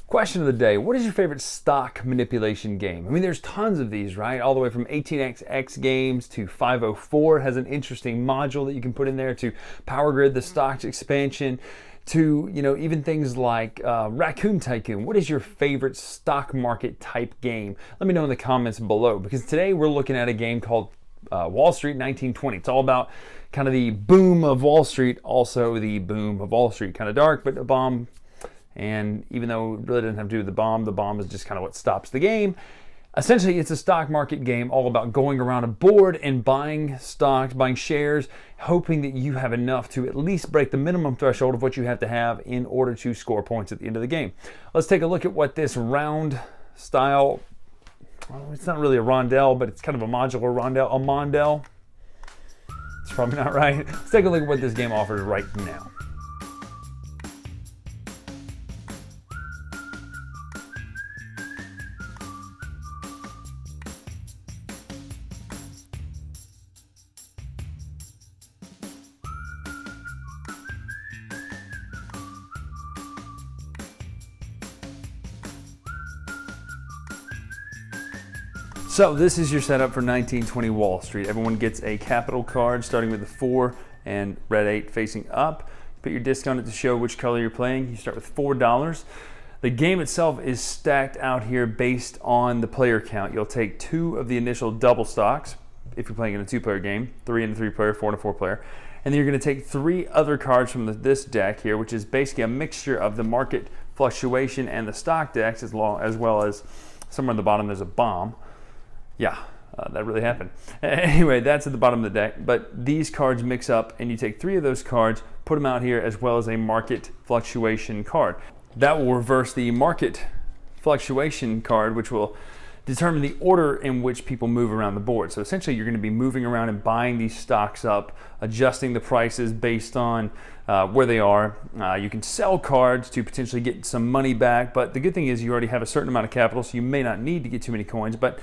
Question of the day, what is your favorite stock manipulation game? I mean, there's tons of these, right? All the way from 18xx games to 504 has an interesting module that you can put in there, to Power Grid, the stocks expansion, to, even things like Raccoon Tycoon. What is your favorite stock market type game? Let me know in the comments below, because today we're looking at a game called Wall Street 1920. It's all about kind of the boom of Wall Street, also the boom of Wall Street. Kind of dark, but a bomb. And even though it really doesn't have to do with the bomb is just kind of what stops the game. Essentially, it's a stock market game all about going around a board and buying stocks, buying shares, hoping that you have enough to at least break the minimum threshold of what you have to have in order to score points at the end of the game. Let's take a look at what this round style, well, it's not really a rondelle, but it's kind of a modular rondelle, a mondelle. It's probably not right. Let's take a look at what this game offers right now. So this is your setup for 1920 Wall Street. Everyone gets a capital card starting with the 4 and red 8 facing up. Put your disc on it to show which color you're playing. You start with $4. The game itself is stacked out here based on the player count. You'll take 2 of the initial double stocks if you're playing in a 2-player game, 3 and a 3-player, 4 and a 4-player. And then you're going to take 3 other cards from this deck here, which is basically a mixture of the market fluctuation and the stock decks, as well as somewhere on the bottom there's a bomb. Yeah, that really happened. Anyway, that's at the bottom of the deck, but these cards mix up and you take 3 of those cards, put them out here, as well as a market fluctuation card. That will reverse the market fluctuation card, which will determine the order in which people move around the board. So essentially you're going to be moving around and buying these stocks up, adjusting the prices based on where they are. You can sell cards to potentially get some money back, but the good thing is you already have a certain amount of capital, so you may not need to get too many coins, but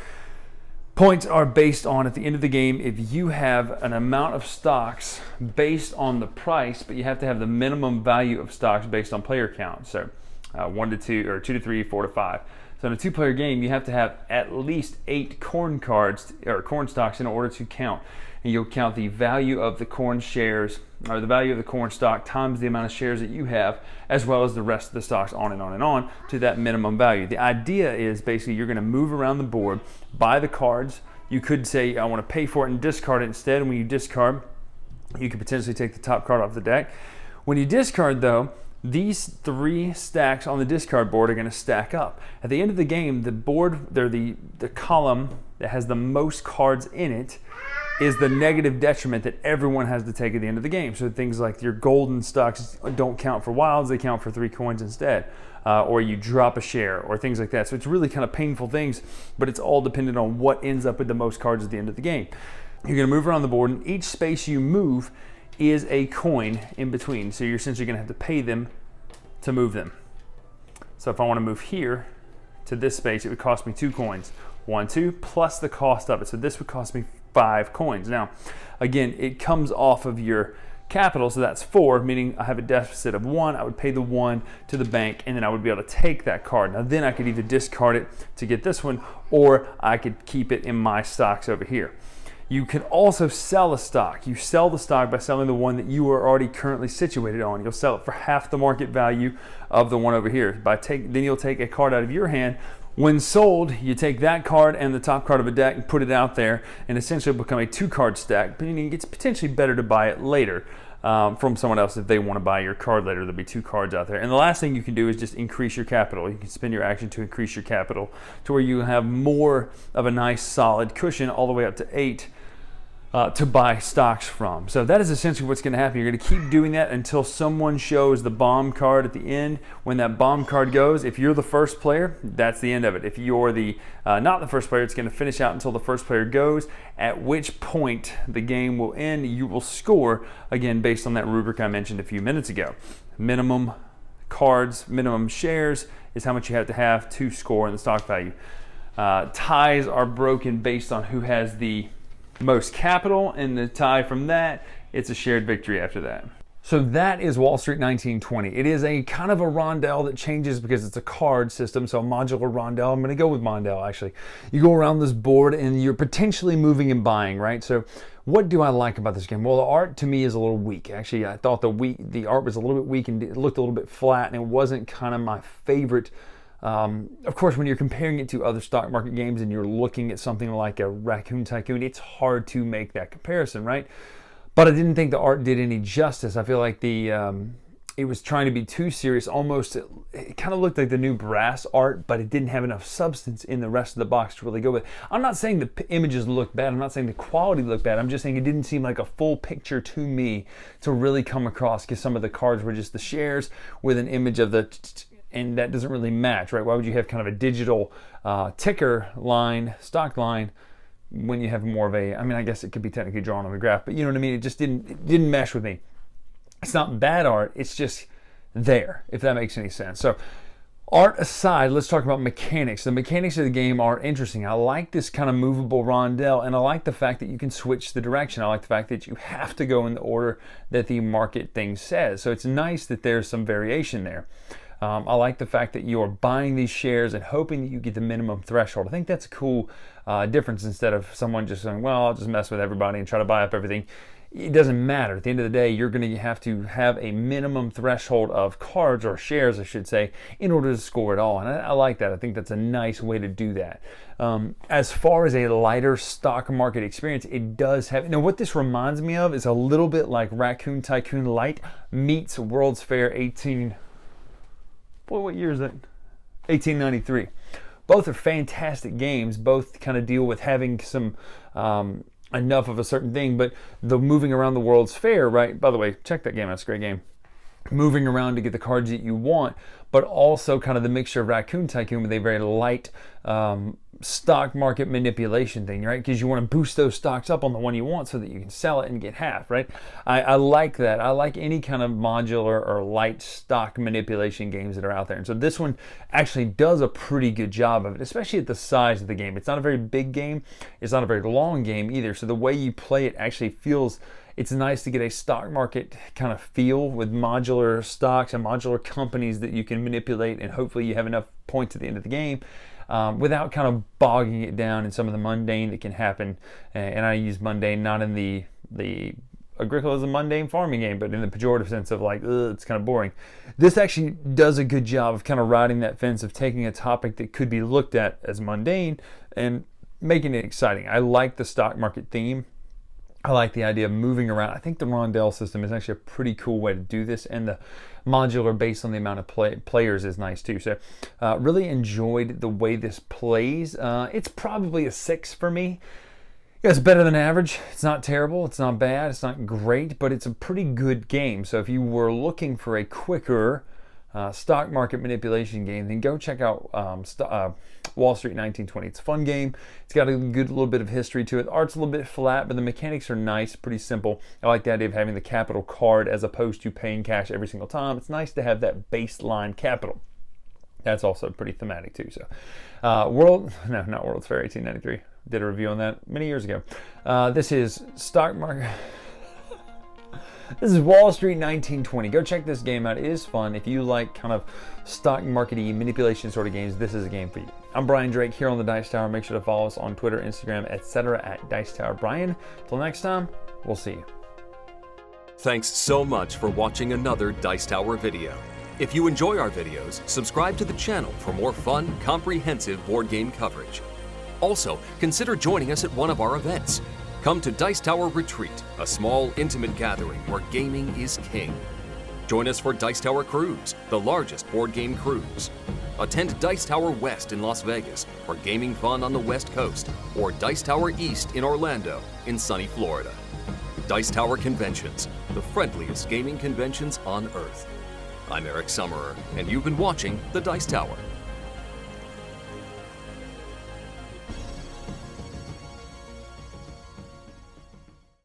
points are based on, at the end of the game, if you have an amount of stocks based on the price, but you have to have the minimum value of stocks based on player count. So 1 to 2, or 2 to 3, 4 to 5. So in a 2-player game, you have to have at least 8 corn cards or corn stocks in order to count. And you'll count the value of the corn shares, or the value of the corn stock times the amount of shares that you have, as well as the rest of the stocks, on and on and on, to that minimum value. The idea is basically you're going to move around the board, buy the cards. You could say, I want to pay for it and discard it instead. And when you discard, you could potentially take the top card off the deck. When you discard, though, these 3 stacks on the discard board are going to stack up. At the end of the game, the board, the column that has the most cards in it, is the negative detriment that everyone has to take at the end of the game. So things like your golden stocks don't count for wilds, they count for 3 coins instead. Or you drop a share, or things like that. So it's really kind of painful things, but it's all dependent on what ends up with the most cards at the end of the game. You're going to move around the board, and each space you move is a coin in between. So you're essentially going to have to pay them to move them. So if I want to move here to this space, it would cost me 2 coins. 1, 2, plus the cost of it. So this would cost me 5 coins. Now, again, it comes off of your capital, so that's 4, meaning I have a deficit of 1. I would pay the 1 to the bank, and then I would be able to take that card. Now then I could either discard it to get this one, or I could keep it in my stocks over here. You can also sell a stock. You sell the stock by selling the one that you are already currently situated on. You'll sell it for half the market value of the one over here. Then you'll take a card out of your hand. When sold, you take that card and the top card of a deck and put it out there, and essentially become a 2-card stack. But it's potentially better to buy it later from someone else if they want to buy your card later. There'll be 2 cards out there. And the last thing you can do is just increase your capital. You can spend your action to increase your capital to where you have more of a nice solid cushion, all the way up to 8. To buy stocks from. So that is essentially what's going to happen. You're going to keep doing that until someone shows the bomb card at the end. When that bomb card goes, if you're the first player, that's the end of it. If you're not the first player, it's going to finish out until the first player goes, at which point the game will end. You will score, again, based on that rubric I mentioned a few minutes ago. Minimum cards, minimum shares is how much you have to score in the stock value. Ties are broken based on who has the most capital, and the tie from that, it's a shared victory after that. So that is Wall Street 1920. It is a kind of a rondel that changes because it's a card system, so a modular rondel. I'm going to go with Mondale, actually. You go around this board and you're potentially moving and buying, right? So what do I like about this game? Well, the art to me is a little weak. Actually, I thought the art was a little bit weak and it looked a little bit flat, and it wasn't kind of my favorite. Of course, when you're comparing it to other stock market games and you're looking at something like a Raccoon Tycoon, it's hard to make that comparison, right? But I didn't think the art did any justice. I feel like it was trying to be too serious. Almost, it kind of looked like the new Brass art, but it didn't have enough substance in the rest of the box to really go with it. I'm not saying the images look bad. I'm not saying the quality looked bad. I'm just saying it didn't seem like a full picture to me to really come across, because some of the cards were just the shares with an image of the, and that doesn't really match, right? Why would you have kind of a digital ticker line, stock line, when you have more of a, I mean, I guess it could be technically drawn on the graph, but you know what I mean? It just didn't mesh with me. It's not bad art, it's just there, if that makes any sense. So art aside, let's talk about mechanics. The mechanics of the game are interesting. I like this kind of movable rondel, and I like the fact that you can switch the direction. I like the fact that you have to go in the order that the market thing says. So it's nice that there's some variation there. I like the fact that you're buying these shares and hoping that you get the minimum threshold. I think that's a cool difference, instead of someone just saying, well, I'll just mess with everybody and try to buy up everything. It doesn't matter. At the end of the day, you're going to have a minimum threshold of cards, or shares, I should say, in order to score it all. And I like that. I think that's a nice way to do that. As far as a lighter stock market experience, it does have, what this reminds me of is a little bit like Raccoon Tycoon Light meets World's Fair what year is that? 1893. Both are fantastic games. Both kind of deal with having some enough of a certain thing, but the moving around the World's Fair, right? By the way, check that game out. It's a great game. Moving around to get the cards that you want, but also kind of the mixture of Raccoon Tycoon with a very light stock market manipulation thing, right? Because you want to boost those stocks up on the one you want so that you can sell it and get half, right? I like that. I like any kind of modular or light stock manipulation games that are out there. And so this one actually does a pretty good job of it, especially at the size of the game. It's not a very big game. It's not a very long game either. So the way you play it actually feels, it's nice to get a stock market kind of feel with modular stocks and modular companies that you can manipulate, and hopefully you have enough points at the end of the game without kind of bogging it down in some of the mundane that can happen. And I use mundane not in the Agricola is a mundane farming game, but in the pejorative sense of like, it's kind of boring. This actually does a good job of kind of riding that fence of taking a topic that could be looked at as mundane and making it exciting. I like the stock market theme. I like the idea of moving around. I think the rondel system is actually a pretty cool way to do this, and the modular based on the amount of players is nice too. So really enjoyed the way this plays. It's probably a 6 for me. It's better than average. It's not terrible. It's not bad. It's not great, but it's a pretty good game. So if you were looking for a quicker stock market manipulation game, then go check out Wall Street 1920. It's a fun game. It's got a good little bit of history to it. The art's a little bit flat, but the mechanics are nice, pretty simple. I like the idea of having the capital card as opposed to paying cash every single time. It's nice to have that baseline capital. That's also pretty thematic too. So not World's Fair 1893. Did a review on that many years ago. This is stock market. This is Wall Street 1920. Go check this game out. It is fun. If you like kind of stock market-y manipulation sort of games, this is a game for you. I'm Bryan Drake here on the Dice Tower. Make sure to follow us on Twitter, Instagram, etc. at Dice Tower Bryan. Till next time, we'll see you. Thanks so much for watching another Dice Tower video. If you enjoy our videos, subscribe to the channel for more fun, comprehensive board game coverage. Also, consider joining us at one of our events. Come to Dice Tower Retreat, a small, intimate gathering where gaming is king. Join us for Dice Tower Cruise, the largest board game cruise. Attend Dice Tower West in Las Vegas for gaming fun on the West Coast, or Dice Tower East in Orlando in sunny Florida. Dice Tower Conventions, the friendliest gaming conventions on Earth. I'm Eric Summerer, and you've been watching the Dice Tower.